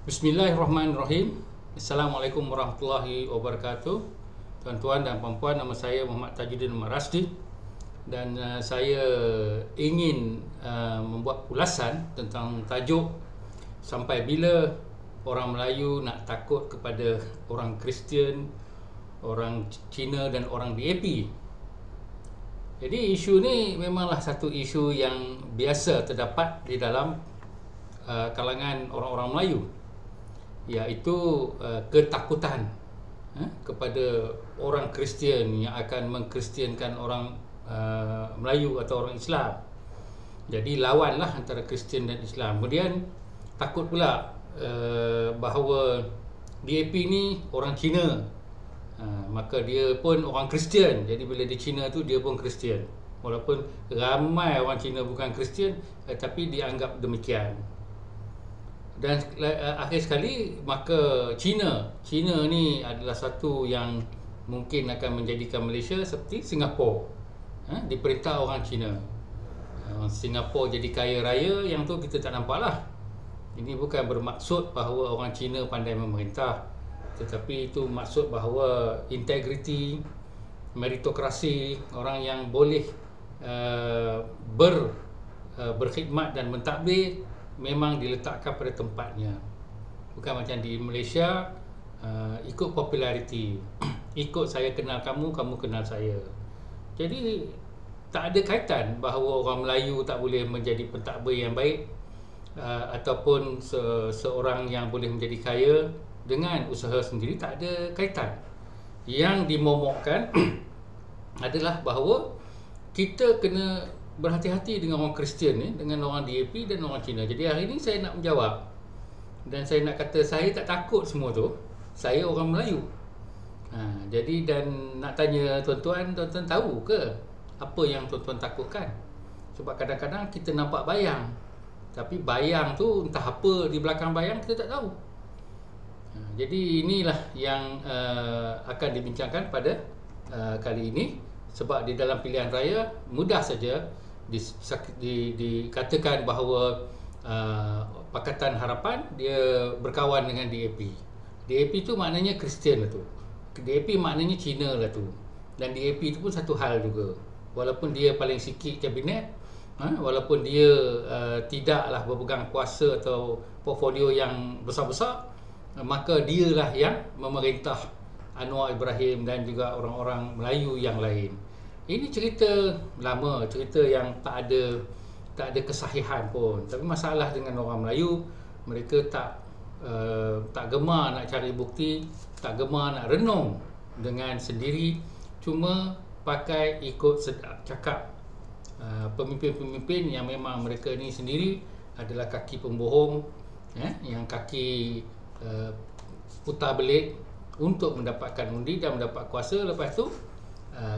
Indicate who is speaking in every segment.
Speaker 1: Bismillahirrahmanirrahim. Assalamualaikum warahmatullahi wabarakatuh. Tuan-tuan dan puan-puan, nama saya Muhammad Tajuddin Muhammad Rasdi dan saya ingin membuat ulasan tentang tajuk sampai bila orang Melayu nak takut kepada orang Kristian, orang Cina dan orang DAP. Jadi isu ni memanglah satu isu yang biasa terdapat di dalam kalangan orang-orang Melayu, iaitu ketakutan kepada orang Kristian yang akan mengkristiankan orang Melayu atau orang Islam. Jadi lawanlah antara Kristian dan Islam. Kemudian takut pula bahawa DAP ni orang Cina, maka dia pun orang Kristian. Jadi bila di Cina tu dia pun Kristian, walaupun ramai orang Cina bukan Kristian, tapi dianggap demikian. Dan akhir sekali, maka China ni adalah satu yang mungkin akan menjadikan Malaysia seperti Singapura, diperintah orang Cina. Singapura jadi kaya raya, yang tu kita tak nampak lah. Ini bukan bermaksud bahawa orang Cina pandai memerintah, tetapi itu maksud bahawa integriti, meritokrasi, orang yang boleh berkhidmat dan mentadbir memang diletakkan pada tempatnya. Bukan macam di Malaysia, ikut populariti, ikut saya kenal kamu, kamu kenal saya. Jadi tak ada kaitan bahawa orang Melayu tak boleh menjadi pentadbir yang baik, ataupun seorang yang boleh menjadi kaya dengan usaha sendiri. Tak ada kaitan. Yang dimomokkan adalah bahawa kita kena berhati-hati dengan orang Kristian ni, dengan orang DAP dan orang Cina. Jadi hari ni saya nak menjawab, dan saya nak kata saya tak takut semua tu. Saya orang Melayu. Jadi dan nak tanya tuan-tuan tahu ke apa yang tuan-tuan takutkan? Sebab kadang-kadang kita nampak bayang, tapi bayang tu entah apa di belakang bayang kita tak tahu. Jadi inilah yang akan dibincangkan pada kali ini. Sebab di dalam pilihan raya mudah saja dikatakan bahawa Pakatan Harapan dia berkawan dengan DAP. DAP tu maknanya Kristian lah tu, DAP maknanya Cina lah tu, dan DAP tu pun satu hal juga. Walaupun dia paling sikit kabinet, walaupun dia tidaklah berpegang kuasa atau portfolio yang besar-besar, maka dialah yang memerintah Anwar Ibrahim dan juga orang-orang Melayu yang lain. Ini cerita lama, cerita yang tak ada kesahihan pun. Tapi masalah dengan orang Melayu, mereka tak gemar nak cari bukti, tak gemar nak renung dengan sendiri, cuma pakai ikut sedap cakap pemimpin-pemimpin yang memang mereka ni sendiri adalah kaki pembohong, yang kaki putar belit untuk mendapatkan undi dan mendapat kuasa, lepas tu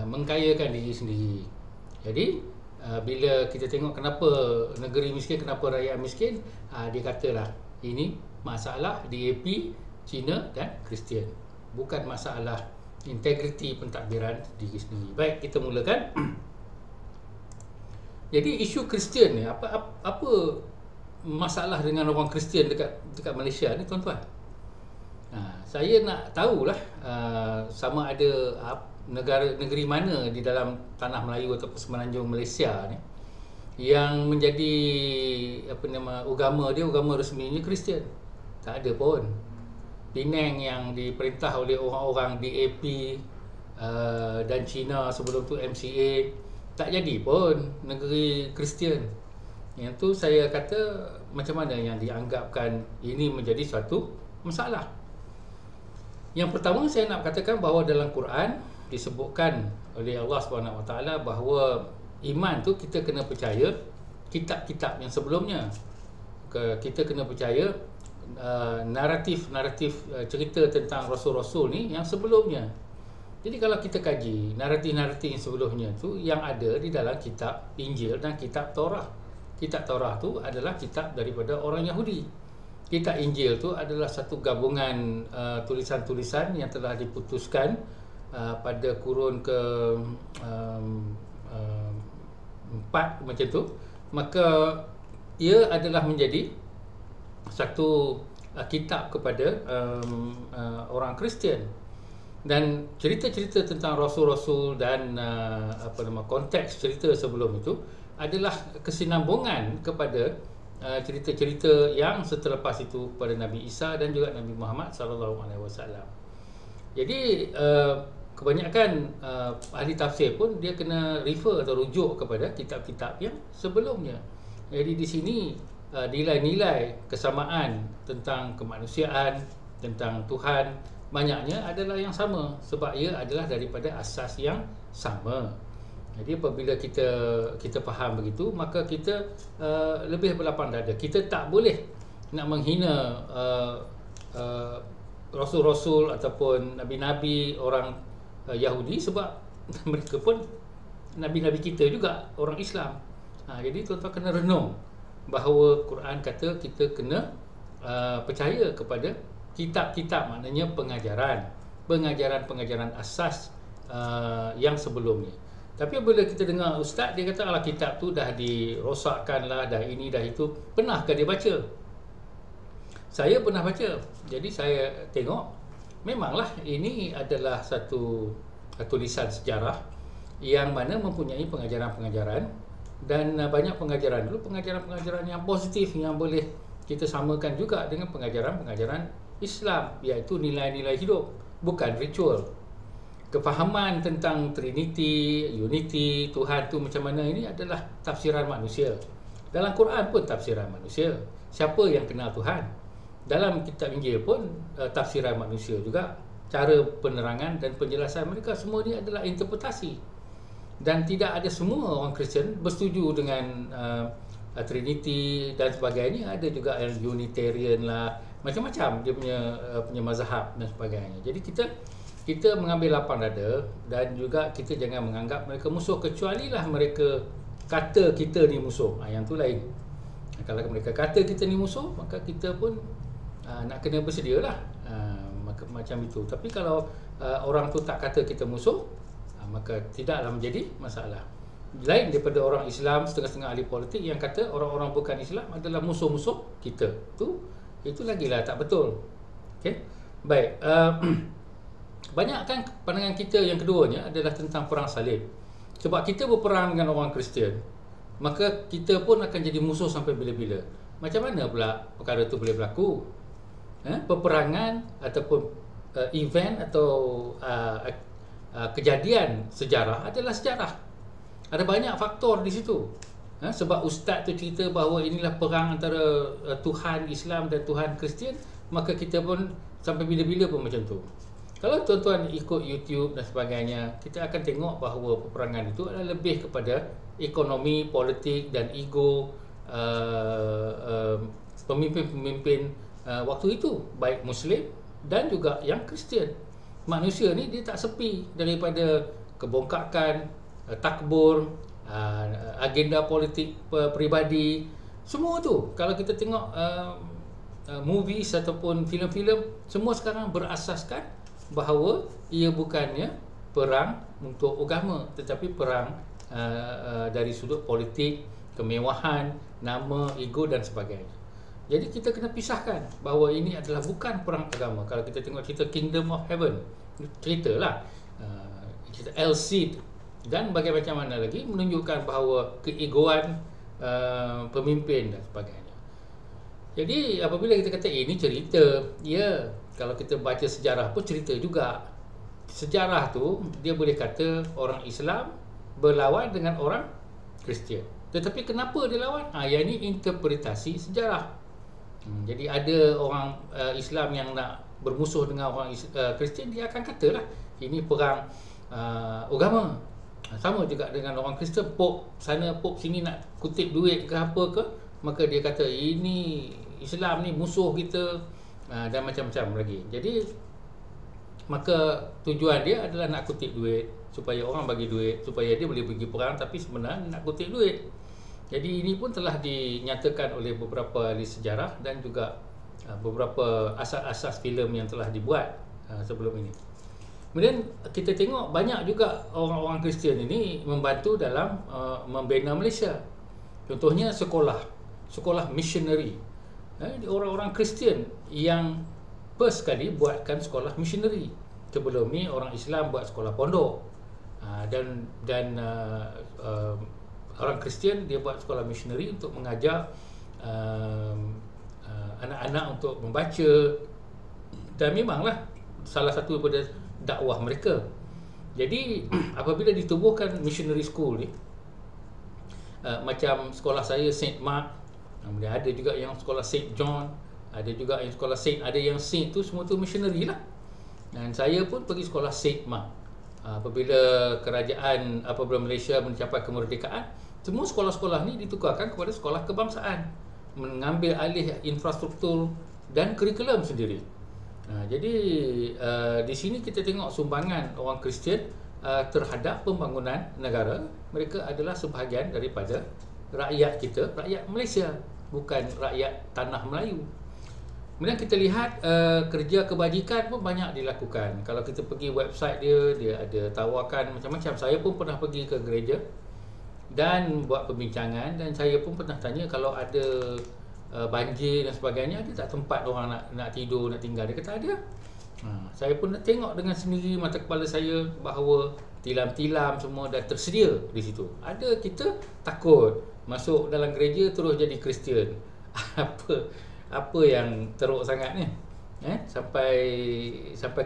Speaker 1: mengkayakan diri sendiri. Jadi bila kita tengok kenapa negeri miskin, kenapa rakyat miskin, dia katalah ini masalah DAP, Cina dan Kristian, bukan masalah integriti pentadbiran diri sendiri. Baik, kita mulakan. Jadi isu Kristian ni, apa masalah dengan orang Kristian dekat Malaysia ni, tuan-tuan? Saya nak tahulah sama ada negeri mana di dalam tanah Melayu ataupun semenanjung Malaysia ni yang menjadi agama resminya Kristian. Tak ada pun. Penang yang diperintah oleh orang-orang DAP dan Cina, sebelum tu MCA, tak jadi pun negeri Kristian. Yang tu saya kata, macam mana yang dianggapkan ini menjadi suatu masalah. Yang pertama, saya nak katakan bahawa dalam Quran disebutkan oleh Allah SWT bahawa iman tu kita kena percaya kitab-kitab yang sebelumnya. Kita kena percaya naratif cerita tentang rasul-rasul ni yang sebelumnya. Jadi kalau kita kaji naratif-naratif yang sebelumnya tu, yang ada di dalam kitab Injil dan kitab Taurah. Kitab Taurah tu adalah kitab daripada orang Yahudi. Kitab Injil tu adalah satu gabungan tulisan-tulisan yang telah diputuskan pada kurun ke 4 macam tu. Maka ia adalah menjadi satu kitab kepada orang Kristian. Dan cerita-cerita tentang rasul-rasul dan konteks cerita sebelum itu adalah kesinambungan kepada cerita-cerita yang selepas itu pada Nabi Isa dan juga Nabi Muhammad SAW. Jadi kebanyakan ahli tafsir pun dia kena refer atau rujuk kepada kitab-kitab yang sebelumnya. Jadi di sini nilai-nilai kesamaan tentang kemanusiaan, tentang Tuhan, banyaknya adalah yang sama sebab ia adalah daripada asas yang sama. Jadi apabila kita faham begitu, maka kita lebih berlapang dada. Kita tak boleh nak menghina rasul-rasul ataupun nabi-nabi orang Yahudi sebab mereka pun nabi-nabi kita juga orang Islam. Jadi tuan-tuan kena renung bahawa Quran kata kita kena percaya kepada kitab-kitab, maknanya pengajaran asas yang sebelumnya. Tapi bila kita dengar ustaz dia kata alah kitab tu dah dirosakkan lah, dah ini dah itu, pernahkah dia baca? Saya pernah baca. Jadi saya tengok memanglah ini adalah satu tulisan sejarah yang mana mempunyai pengajaran-pengajaran dan banyak pengajaran yang positif yang boleh kita samakan juga dengan pengajaran-pengajaran Islam, iaitu nilai-nilai hidup, bukan ritual. Kefahaman tentang Trinity, Unity, Tuhan tu macam mana, ini adalah tafsiran manusia. Dalam Quran pun tafsiran manusia. Siapa yang kenal Tuhan? Dalam kitab Injil pun tafsiran manusia juga. Cara penerangan dan penjelasan mereka semua ni adalah interpretasi. Dan tidak ada semua orang Kristian bersetuju dengan Trinity dan sebagainya. Ada juga yang Unitarian lah, macam-macam dia punya mazhab dan sebagainya. Jadi kita mengambil lapang dada dan juga kita jangan menganggap mereka musuh, kecuali lah mereka kata kita ni musuh. Yang tu lain. Kalau mereka kata kita ni musuh, maka kita pun nak kena bersedia lah macam itu. Tapi kalau orang tu tak kata kita musuh, maka tidaklah menjadi masalah. Lain daripada orang Islam, setengah-setengah ahli politik yang kata orang-orang bukan Islam adalah musuh-musuh kita. Itu lagilah tak betul. Okey. Baik, banyak kan pandangan kita yang keduanya adalah tentang perang salib. Sebab kita berperang dengan orang Kristian, maka kita pun akan jadi musuh sampai bila-bila. Macam mana pula perkara itu boleh berlaku? Peperangan ataupun event atau kejadian sejarah adalah sejarah. Ada banyak faktor di situ. Sebab ustaz tu cerita bahawa inilah perang antara Tuhan Islam dan Tuhan Kristian, maka kita pun sampai bila-bila pun macam tu. Kalau tuan-tuan ikut YouTube dan sebagainya, kita akan tengok bahawa peperangan itu adalah lebih kepada ekonomi, politik dan ego pemimpin-pemimpin waktu itu, baik Muslim dan juga yang Kristian. Manusia ni dia tak sepi daripada kebongkakan, takbur, agenda politik peribadi, semua tu. Kalau kita tengok movies ataupun filem-filem, semua sekarang berasaskan bahawa ia bukannya perang untuk agama, tetapi perang dari sudut politik, kemewahan, nama, ego dan sebagainya. Jadi kita kena pisahkan bahawa ini adalah bukan perang agama. Kalau kita tengok cerita Kingdom of Heaven, ceritalah cerita El Cid dan macam mana lagi, menunjukkan bahawa keegoan pemimpin dan sebagainya. Jadi apabila kita kata ini cerita, ya, kalau kita baca sejarah pun cerita juga. Sejarah tu dia boleh kata orang Islam berlawan dengan orang Kristian. Tetapi kenapa dia lawan? Yang ini interpretasi sejarah. Jadi ada orang Islam yang nak bermusuh dengan orang Kristian, dia akan katalah ini perang agama. Sama juga dengan orang Kristian, Pop sana Pop sini nak kutip duit ke apa ke, maka dia kata ini Islam ni musuh kita dan macam-macam lagi. Jadi maka tujuan dia adalah nak kutip duit, supaya orang bagi duit, supaya dia boleh pergi perang, tapi sebenarnya nak kutip duit. Jadi ini pun telah dinyatakan oleh beberapa ahli sejarah dan juga beberapa asas-asas filem yang telah dibuat sebelum ini. Kemudian kita tengok banyak juga orang-orang Kristian ini membantu dalam membina Malaysia. Contohnya sekolah missionary. Orang-orang Kristian yang first kali buatkan sekolah missionary. Sebelum ni orang Islam buat sekolah pondok. Orang Kristian dia buat sekolah missionary untuk mengajar anak-anak untuk membaca, dan memanglah salah satu daripada dakwah mereka. Jadi apabila ditubuhkan missionary school ni, macam sekolah saya St. Mark, kemudian ada juga yang sekolah St. John, ada juga yang sekolah Saint, ada yang Saint tu semua tu missionary lah. Dan saya pun pergi sekolah St. Mark. Apabila apabila Malaysia mencapai kemerdekaan, semua sekolah-sekolah ni ditukarkan kepada sekolah kebangsaan, mengambil alih infrastruktur dan kurikulum sendiri. Jadi di sini kita tengok sumbangan orang Kristian terhadap pembangunan negara. Mereka adalah sebahagian daripada rakyat kita, rakyat Malaysia, bukan rakyat tanah Melayu. Kemudian kita lihat kerja kebajikan pun banyak dilakukan. Kalau kita pergi website dia ada tawarkan macam-macam. Saya pun pernah pergi ke gereja dan buat perbincangan, dan saya pun pernah tanya kalau ada banjir dan sebagainya, ada tak tempat orang nak tidur, nak tinggal. Dia kata ada. Saya pun nak tengok dengan sendiri mata kepala saya bahawa tilam-tilam semua dah tersedia di situ. Ada, kita takut masuk dalam gereja terus jadi Kristian. Apa yang teruk sangat ni? Sampai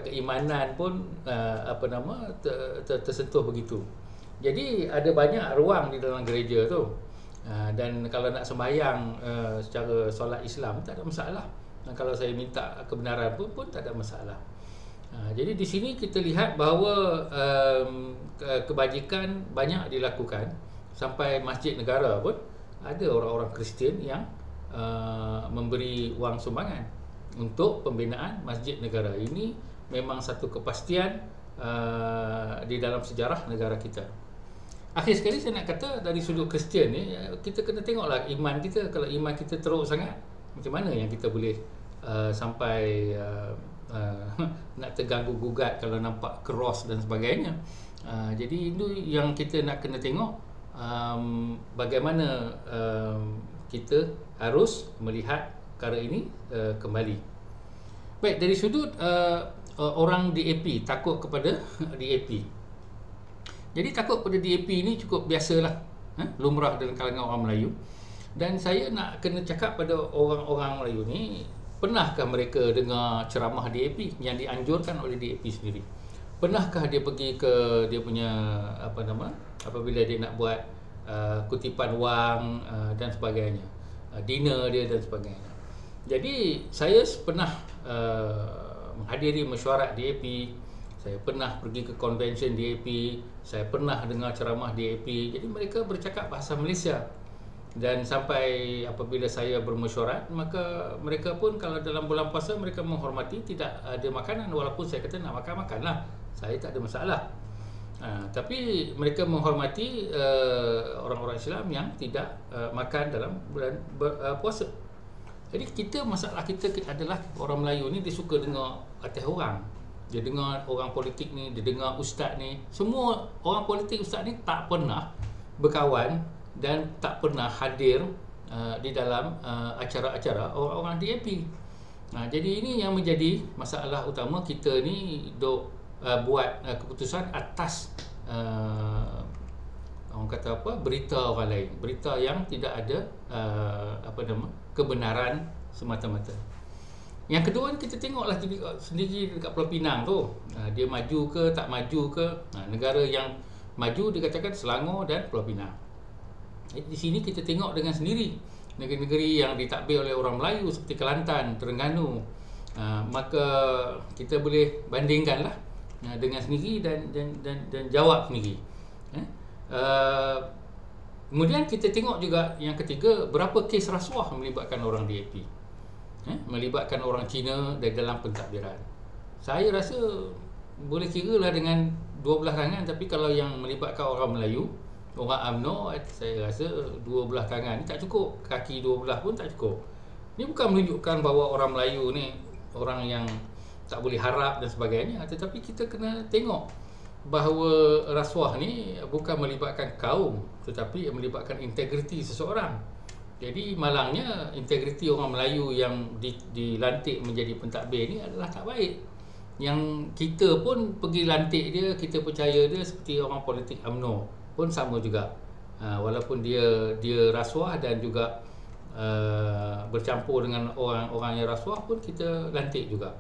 Speaker 1: keimanan pun tersentuh begitu. Jadi ada banyak ruang di dalam gereja tu. Dan kalau nak sembahyang secara solat Islam tak ada masalah. Dan kalau saya minta kebenaran pun tak ada masalah. Jadi di sini kita lihat bahawa kebajikan banyak dilakukan. Sampai masjid negara pun ada orang-orang Kristian yang memberi wang sumbangan untuk pembinaan masjid negara. Ini memang satu kepastian di dalam sejarah negara kita. Akhir sekali saya nak kata, dari sudut Kristian ni, kita kena tengoklah iman kita. Kalau iman kita teruk sangat, macam mana yang kita boleh sampai nak terganggu-gugat kalau nampak cross dan sebagainya. Jadi itu yang kita nak kena tengok, bagaimana kita harus melihat perkara ini kembali. Baik, dari sudut orang DAP, takut kepada DAP. Jadi takut pada DAP ni cukup biasalah, lumrah dalam kalangan orang Melayu. Dan saya nak kena cakap pada orang-orang Melayu ni, pernahkah mereka dengar ceramah DAP yang dianjurkan oleh DAP sendiri? Pernahkah dia pergi ke dia punya apabila dia nak buat kutipan wang dan sebagainya, dinner dia dan sebagainya. Jadi saya pernah menghadiri mesyuarat DAP, saya pernah pergi ke convention DAP, saya pernah dengar ceramah DAP. Jadi mereka bercakap bahasa Malaysia. Dan sampai apabila saya bermesyuarat, maka mereka pun kalau dalam bulan puasa mereka menghormati tidak ada makanan, walaupun saya kata nak makan, makanlah, saya tak ada masalah. Tapi mereka menghormati orang-orang Islam yang tidak makan dalam bulan puasa. Jadi masalah kita adalah orang Melayu ni dia suka dengar atas orang. Dia dengar orang politik ni, dia dengar ustaz ni. Semua orang politik, ustaz ni tak pernah berkawan dan tak pernah hadir di dalam acara-acara orang-orang DAP. Jadi ini yang menjadi masalah utama kita ni, buat keputusan atas orang kata berita orang lain, berita yang tidak ada kebenaran semata-mata. Yang kedua, kita tengoklah sendiri dekat Pulau Pinang tu, dia maju ke tak maju ke. Negara yang maju dikatakan Selangor dan Pulau Pinang. Di sini kita tengok dengan sendiri negeri-negeri yang ditakbir oleh orang Melayu seperti Kelantan, Terengganu. Maka kita boleh bandingkanlah dengan sendiri dan jawab sendiri. Kemudian kita tengok juga yang ketiga, berapa kes rasuah melibatkan orang DAP, melibatkan orang Cina dalam pentadbiran. Saya rasa boleh kira lah dengan 12 tangan, tapi kalau yang melibatkan orang Melayu, orang UMNO, saya rasa 12 tangan ni tak cukup, kaki 12 pun tak cukup. Ini bukan menunjukkan bahawa orang Melayu ni orang yang tak boleh harap dan sebagainya, tetapi kita kena tengok bahawa rasuah ni bukan melibatkan kaum, tetapi melibatkan integriti seseorang. Jadi malangnya integriti orang Melayu yang dilantik menjadi pentadbir ni adalah tak baik. Yang kita pun pergi lantik dia, kita percaya dia seperti orang politik UMNO pun sama juga. Walaupun dia rasuah dan juga bercampur dengan orang-orang yang rasuah pun kita lantik juga.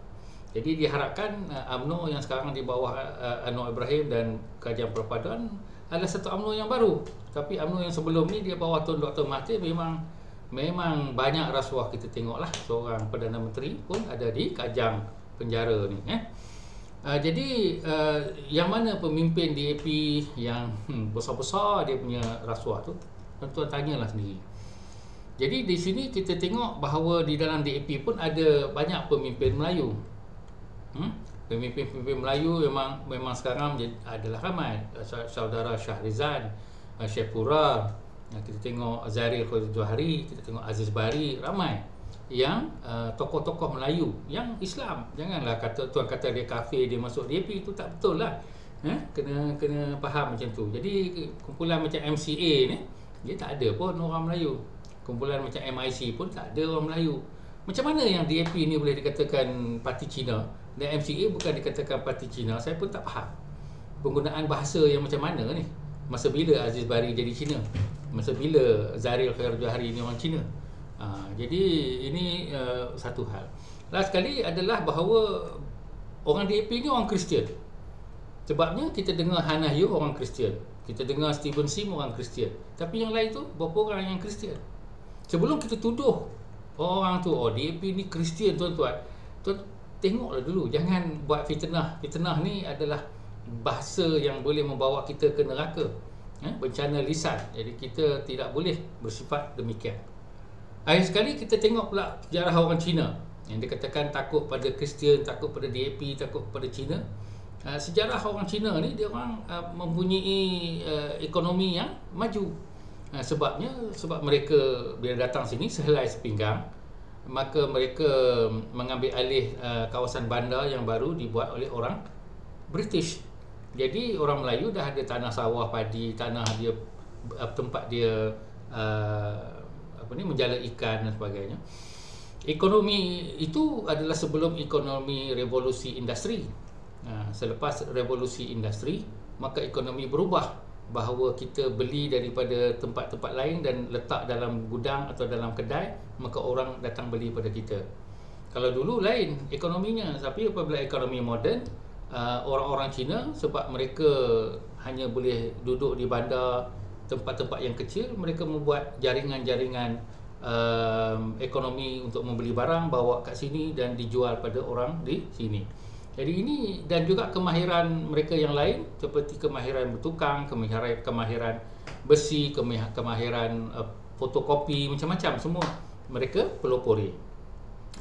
Speaker 1: Jadi diharapkan UMNO yang sekarang di bawah Anwar Ibrahim dan Kajian Perpaduan adalah satu UMNO yang baru. Tapi UMNO yang sebelum ni dia bawah Tun Dr. Mahathir memang banyak rasuah kita tengoklah. Seorang Perdana Menteri pun ada di kajang penjara ni. Jadi yang mana pemimpin DAP yang besar-besar dia punya rasuah tu, tuan-tuan tanyalah sendiri. Jadi di sini kita tengok bahawa di dalam DAP pun ada banyak pemimpin Melayu. Pemimpin-pemimpin Melayu memang sekarang adalah ramai. Saudara Shahrizan, Syaipura, kita tengok Zaril Khairul Johari, kita tengok Aziz Bari, ramai yang tokoh-tokoh Melayu yang Islam. Janganlah tuan kata dia kafir, dia masuk DAP, itu tak betul lah. Kena faham macam tu. Jadi kumpulan macam MCA ni dia tak ada pun orang Melayu. Kumpulan macam MIC pun tak ada orang Melayu. Macam mana yang DAP ni boleh dikatakan parti Cina dan MCA bukan dikatakan parti Cina? Saya pun tak faham penggunaan bahasa yang macam mana ni. Masa bila Aziz Bari jadi Cina? Masa bila Zaril Khairul Johari ni orang Cina? Jadi ini satu hal. Last sekali adalah bahawa orang DAP ni orang Kristian. Sebabnya kita dengar Hannah Yeoh orang Kristian, kita dengar Stephen Sim orang Kristian. Tapi yang lain tu berapa orang yang Kristian? Sebelum kita tuduh orang tu, DAP ni Kristian, tuan-tuan, tengoklah dulu. Jangan buat fitnah. Fitnah ni adalah bahasa yang boleh membawa kita ke neraka, bencana lisan. Jadi kita tidak boleh bersifat demikian. Akhir sekali kita tengok pula sejarah orang Cina yang dikatakan takut pada Kristian, takut pada DAP, takut pada Cina. Sejarah orang Cina ni dia orang mempunyai ekonomi yang maju. Sebab mereka bila datang sini sehelai sepinggang, maka mereka mengambil alih kawasan bandar yang baru dibuat oleh orang British. Jadi orang Melayu dah ada tanah sawah padi, tanah dia, tempat dia menjala ikan dan sebagainya. Ekonomi itu adalah sebelum ekonomi revolusi industri. Selepas revolusi industri, maka ekonomi berubah, bahawa kita beli daripada tempat-tempat lain dan letak dalam gudang atau dalam kedai, maka orang datang beli pada kita. Kalau dulu lain ekonominya, tapi apabila ekonomi moden, orang-orang Cina sebab mereka hanya boleh duduk di bandar, tempat-tempat yang kecil, mereka membuat jaringan-jaringan ekonomi untuk membeli barang, bawa kat sini dan dijual pada orang di sini. Jadi ini, dan juga kemahiran mereka yang lain seperti kemahiran bertukang, kemahiran besi, kemahiran fotokopi, macam-macam semua mereka pelopori.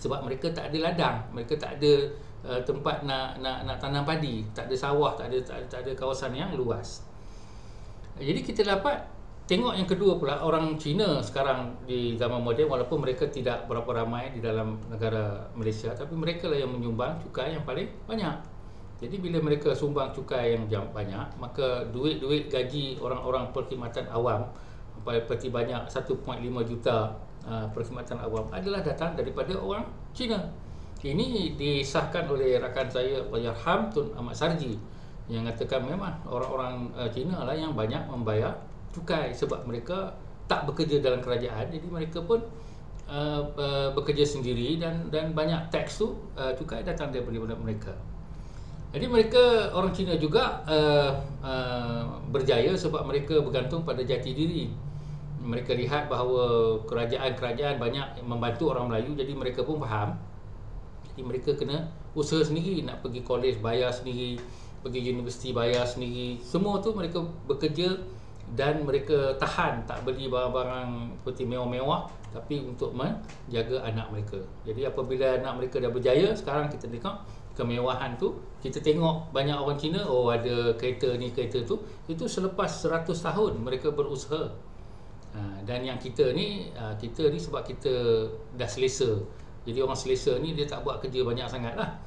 Speaker 1: Sebab mereka tak ada ladang, mereka tak ada tempat nak tanam padi, tak ada sawah, tak ada kawasan yang luas. Jadi kita dapat tengok yang kedua pula, orang Cina sekarang di zaman moden, walaupun mereka tidak berapa ramai di dalam negara Malaysia, tapi mereka lah yang menyumbang cukai yang paling banyak. Jadi bila mereka sumbang cukai yang banyak, maka duit-duit gaji orang-orang perkhidmatan awam seperti banyak 1.5 juta perkhidmatan awam adalah datang daripada orang Cina. Ini disahkan oleh rakan saya Allahyarham Tun Ahmad Sarji, yang katakan memang orang-orang Cina lah yang banyak membayar cukai sebab mereka tak bekerja dalam kerajaan, jadi mereka pun bekerja sendiri dan banyak teks tu cukai datang daripada mereka. Jadi mereka, orang Cina juga berjaya sebab mereka bergantung pada jati diri. Mereka lihat bahawa kerajaan-kerajaan banyak membantu orang Melayu, jadi mereka pun faham. Jadi mereka kena usaha sendiri, nak pergi kolej bayar sendiri, pergi universiti bayar sendiri, semua tu mereka bekerja dan mereka tahan, tak beli barang-barang seperti mewah-mewah, tapi untuk menjaga anak mereka. Jadi apabila anak mereka dah berjaya, sekarang kita tengok kemewahan tu, kita tengok banyak orang Cina, ada kereta ni, kereta tu, itu selepas 100 tahun mereka berusaha. Dan yang kita ni sebab kita dah selesa. Jadi orang selesa ni dia tak buat kerja banyak sangat lah.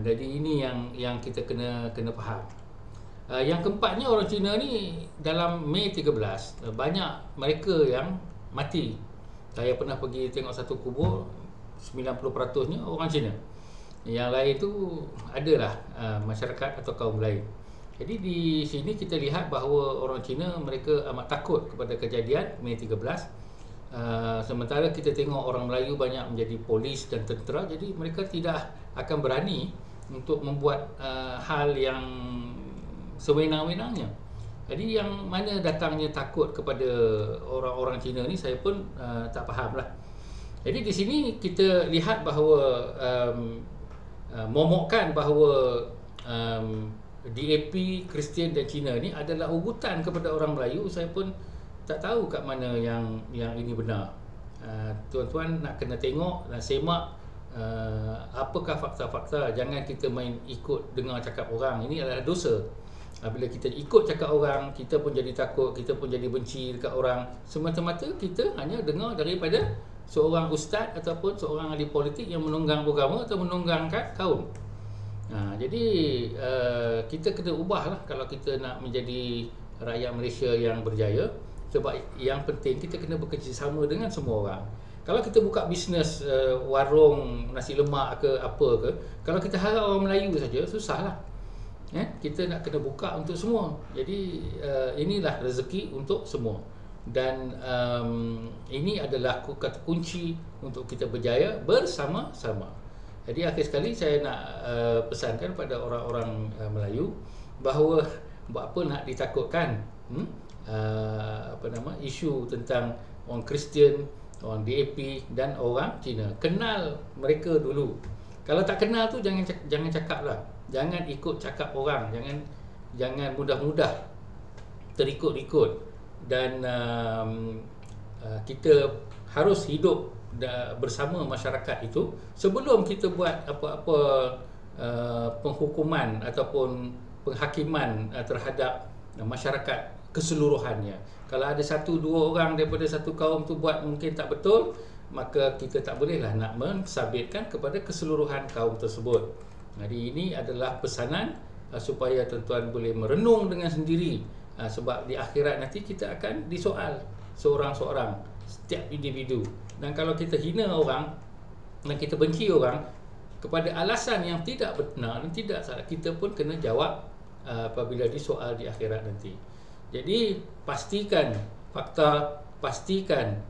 Speaker 1: Jadi ini yang kita kena faham. Yang keempatnya, orang Cina ni dalam Mei 13 banyak mereka yang mati. Saya pernah pergi tengok satu kubur, 90%-nya orang Cina. Yang lain tu adalah masyarakat atau kaum lain. Jadi di sini kita lihat bahawa orang Cina mereka amat takut kepada kejadian Mei 13. Sementara kita tengok orang Melayu banyak menjadi polis dan tentera, jadi mereka tidak akan berani untuk membuat hal yang sewenang-wenangnya. Jadi yang mana datangnya takut kepada orang-orang Cina ni, saya pun tak faham lah. Jadi di sini kita lihat bahawa momokkan bahawa DAP, Kristian dan Cina ni adalah ugutan kepada orang Melayu. Saya pun tak tahu kat mana yang ini benar. Tuan-tuan nak kena tengok dan semak apakah fakta-fakta. Jangan kita main ikut dengar cakap orang. Ini adalah dosa. Bila kita ikut cakap orang, kita pun jadi takut, kita pun jadi benci dekat orang, semata-mata kita hanya dengar daripada seorang ustaz ataupun seorang ahli politik yang menunggang agama atau menunggangkan kaum. Jadi kita kena ubahlah kalau kita nak menjadi rakyat Malaysia yang berjaya. Sebab yang penting kita kena bekerjasama dengan semua orang. Kalau kita buka bisnes warung nasi lemak ke apa ke, kalau kita harap orang Melayu saja, susahlah. Kita nak kena buka untuk semua. Jadi inilah rezeki untuk semua. Dan ini adalah kata kunci untuk kita berjaya bersama-sama. Jadi akhir sekali saya nak pesankan pada orang-orang Melayu bahawa buat apa nak ditakutkan isu tentang orang Kristian, orang DAP dan orang Cina. Kenal mereka dulu. Kalau tak kenal tu jangan cakap lah. Jangan ikut cakap orang, jangan mudah-mudah terikut-ikut. Dan kita harus hidup bersama masyarakat itu sebelum kita buat apa-apa penghukuman ataupun penghakiman terhadap masyarakat keseluruhannya. Kalau ada satu dua orang daripada satu kaum tu buat mungkin tak betul, maka kita tak bolehlah nak mensabitkan kepada keseluruhan kaum tersebut. Jadi ini adalah pesanan supaya tuan-tuan boleh merenung dengan sendiri, sebab di akhirat nanti kita akan disoal seorang-seorang, setiap individu. Dan kalau kita hina orang dan kita benci orang kepada alasan yang tidak benar dan tidak salah, kita pun kena jawab apabila disoal di akhirat nanti. Jadi pastikan fakta, pastikan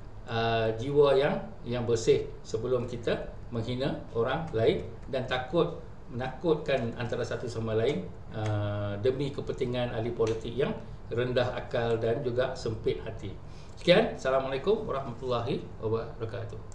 Speaker 1: jiwa yang bersih sebelum kita menghina orang lain dan menakutkan antara satu sama lain demi kepentingan ahli politik yang rendah akal dan juga sempit hati. Sekian, Assalamualaikum warahmatullahi wabarakatuh.